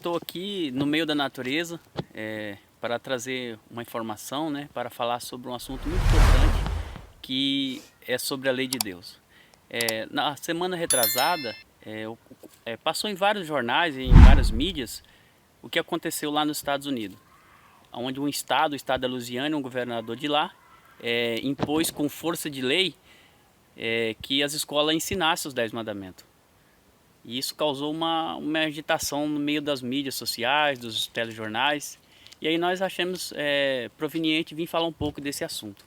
estou aqui no meio da natureza para trazer uma informação, né, para falar sobre um assunto muito importante que é sobre a lei de Deus. Na semana retrasada, passou em vários jornais e em várias mídias o que aconteceu lá nos Estados Unidos, onde o estado da Louisiana, um governador de lá, impôs com força de lei que as escolas ensinassem os 10 mandamentos. E isso causou uma agitação no meio das mídias sociais, dos telejornais. E aí nós achamos proveniente vir falar um pouco desse assunto.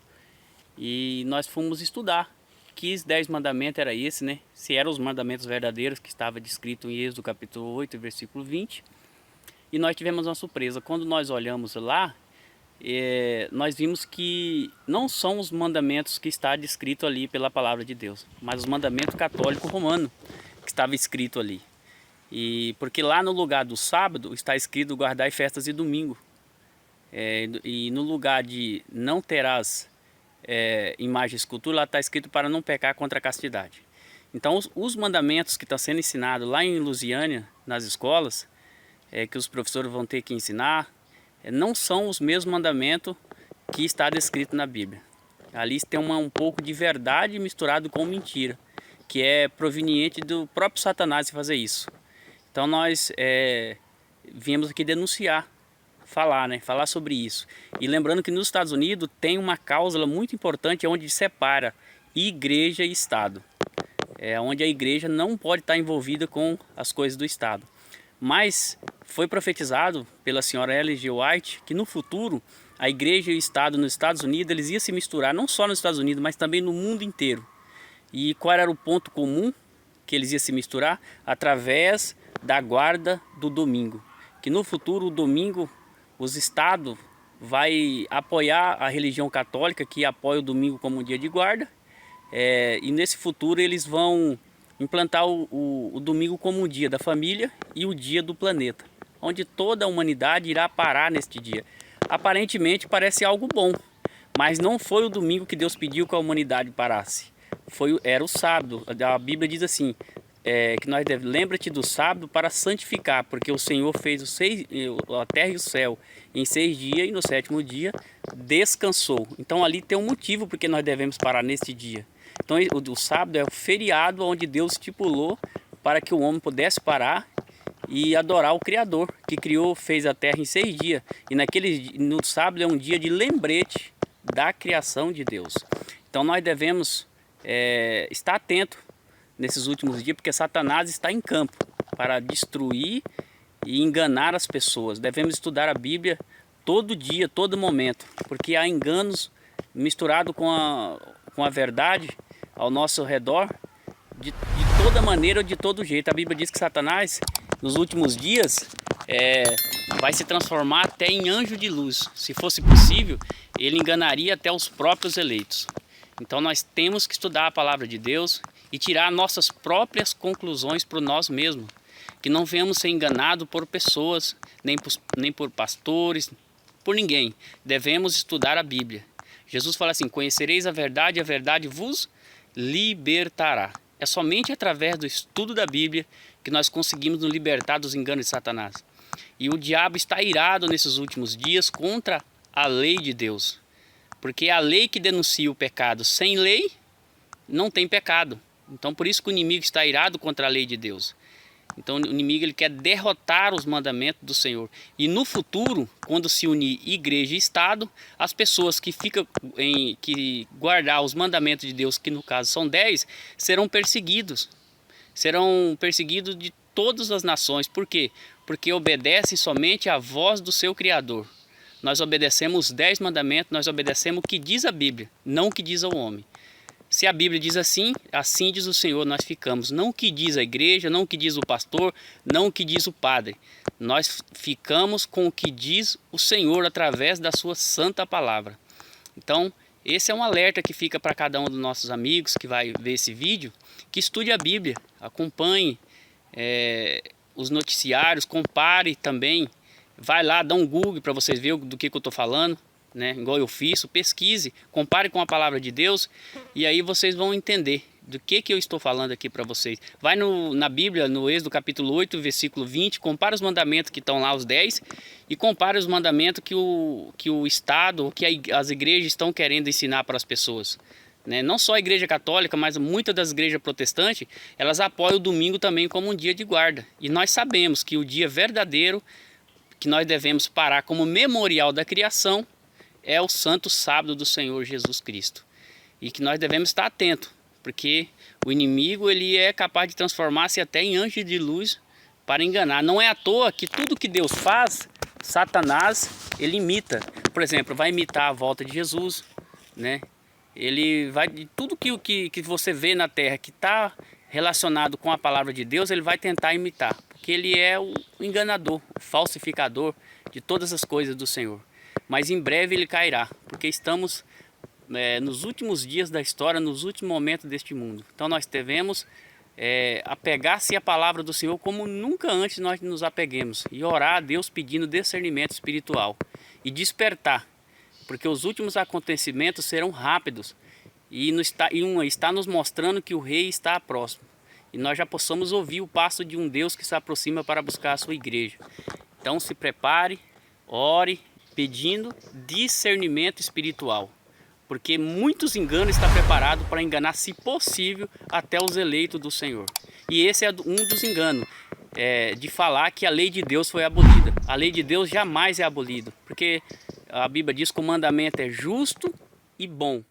E nós fomos estudar que os 10 mandamentos era esse, né? Se eram os mandamentos verdadeiros que estava descrito em Êxodo capítulo 8, versículo 20. E nós tivemos uma surpresa. Quando nós olhamos lá, nós vimos que não são os mandamentos que está descrito ali pela palavra de Deus, mas os mandamentos católico romano que estava escrito ali. E porque lá no lugar do sábado está escrito guardai festas e domingo. E no lugar de não terás imagem e escultura, lá está escrito para não pecar contra a castidade. Então os mandamentos que estão sendo ensinados lá em Louisiana, nas escolas, que os professores vão ter que ensinar, não são os mesmos mandamentos que está descrito na Bíblia. Ali tem um pouco de verdade misturado com mentira, que é proveniente do próprio Satanás fazer isso. Então nós viemos aqui denunciar, falar sobre isso. E lembrando que nos Estados Unidos tem uma cláusula muito importante onde separa igreja e Estado. Onde a igreja não pode estar envolvida com as coisas do Estado. Mas foi profetizado pela senhora Ellen G. White que no futuro a igreja e o Estado nos Estados Unidos eles iam se misturar, não só nos Estados Unidos, mas também no mundo inteiro. E qual era o ponto comum que eles iam se misturar? Através da guarda do domingo. Que no futuro, o domingo, os estados vai apoiar a religião católica, que apoia o domingo como um dia de guarda. E nesse futuro eles vão implantar o domingo como um dia da família e o dia do planeta. Onde toda a humanidade irá parar neste dia. Aparentemente parece algo bom, mas não foi o domingo que Deus pediu que a humanidade parasse. Era o sábado. A Bíblia diz assim, que nós devemos, lembra-te do sábado para santificar, porque o Senhor fez a terra e o céu em 6 dias e no 7º dia descansou. Então ali tem um motivo porque nós devemos parar neste dia. Então o sábado é o feriado onde Deus estipulou para que o homem pudesse parar e adorar o Criador, que fez a terra em 6 dias. E no sábado é um dia de lembrete da criação de Deus. Então nós devemos estar atento nesses últimos dias, porque Satanás está em campo para destruir e enganar as pessoas. Devemos estudar a Bíblia todo dia, todo momento, porque há enganos misturados com a verdade ao nosso redor, de toda maneira ou de todo jeito. A Bíblia diz que Satanás, nos últimos dias, vai se transformar até em anjo de luz. Se fosse possível, ele enganaria até os próprios eleitos. Então nós temos que estudar a palavra de Deus e tirar nossas próprias conclusões por nós mesmos. Que não venhamos ser enganados por pessoas, nem por pastores, por ninguém. Devemos estudar a Bíblia. Jesus fala assim, conhecereis a verdade e a verdade vos libertará. É somente através do estudo da Bíblia que nós conseguimos nos libertar dos enganos de Satanás. E o diabo está irado nesses últimos dias contra a lei de Deus. Porque a lei que denuncia o pecado sem lei, não tem pecado. Então por isso que o inimigo está irado contra a lei de Deus. Então o inimigo ele quer derrotar os mandamentos do Senhor. E no futuro, quando se unir igreja e Estado, as pessoas que guardar os mandamentos de Deus, que no caso são 10, serão perseguidos. Serão perseguidos de todas as nações. Por quê? Porque obedecem somente à voz do seu Criador. Nós obedecemos os 10 mandamentos, nós obedecemos o que diz a Bíblia, não o que diz o homem. Se a Bíblia diz assim, assim diz o Senhor, nós ficamos. Não o que diz a igreja, não o que diz o pastor, não o que diz o padre. Nós ficamos com o que diz o Senhor através da sua santa palavra. Então, esse é um alerta que fica para cada um dos nossos amigos que vai ver esse vídeo, que estude a Bíblia, acompanhe os noticiários, compare também. Vai lá, dá um Google para vocês verem do que eu estou falando, né? Igual eu fiz, pesquise, compare com a palavra de Deus e aí vocês vão entender Do que eu estou falando aqui para vocês? Vai na Bíblia, no Êxodo capítulo 8, versículo 20, compara os mandamentos que estão lá, os 10, e compara os mandamentos que o Estado, que as igrejas estão querendo ensinar para as pessoas. Né? Não só a igreja católica, mas muitas das igrejas protestantes, elas apoiam o domingo também como um dia de guarda. E nós sabemos que o dia verdadeiro que nós devemos parar como memorial da criação é o santo sábado do Senhor Jesus Cristo. E que nós devemos estar atentos, porque o inimigo ele é capaz de transformar-se até em anjo de luz para enganar. Não é à toa que tudo que Deus faz, Satanás ele imita. Por exemplo, vai imitar a volta de Jesus, né? Ele vai, tudo que você vê na terra que está relacionado com a palavra de Deus, ele vai tentar imitar, porque ele é o enganador, o falsificador de todas as coisas do Senhor. Mas em breve ele cairá, porque estamos nos últimos dias da história, nos últimos momentos deste mundo. Então nós devemos apegar-se à palavra do Senhor como nunca antes nós nos apeguemos e orar a Deus pedindo discernimento espiritual e despertar, porque os últimos acontecimentos serão rápidos e está nos mostrando que o rei está próximo. E nós já possamos ouvir o passo de um Deus que se aproxima para buscar a sua igreja. Então se prepare, ore, pedindo discernimento espiritual. Porque muitos enganos estão preparados para enganar, se possível, até os eleitos do Senhor. E esse é um dos enganos, de falar que a lei de Deus foi abolida. A lei de Deus jamais é abolida, porque a Bíblia diz que o mandamento é justo e bom.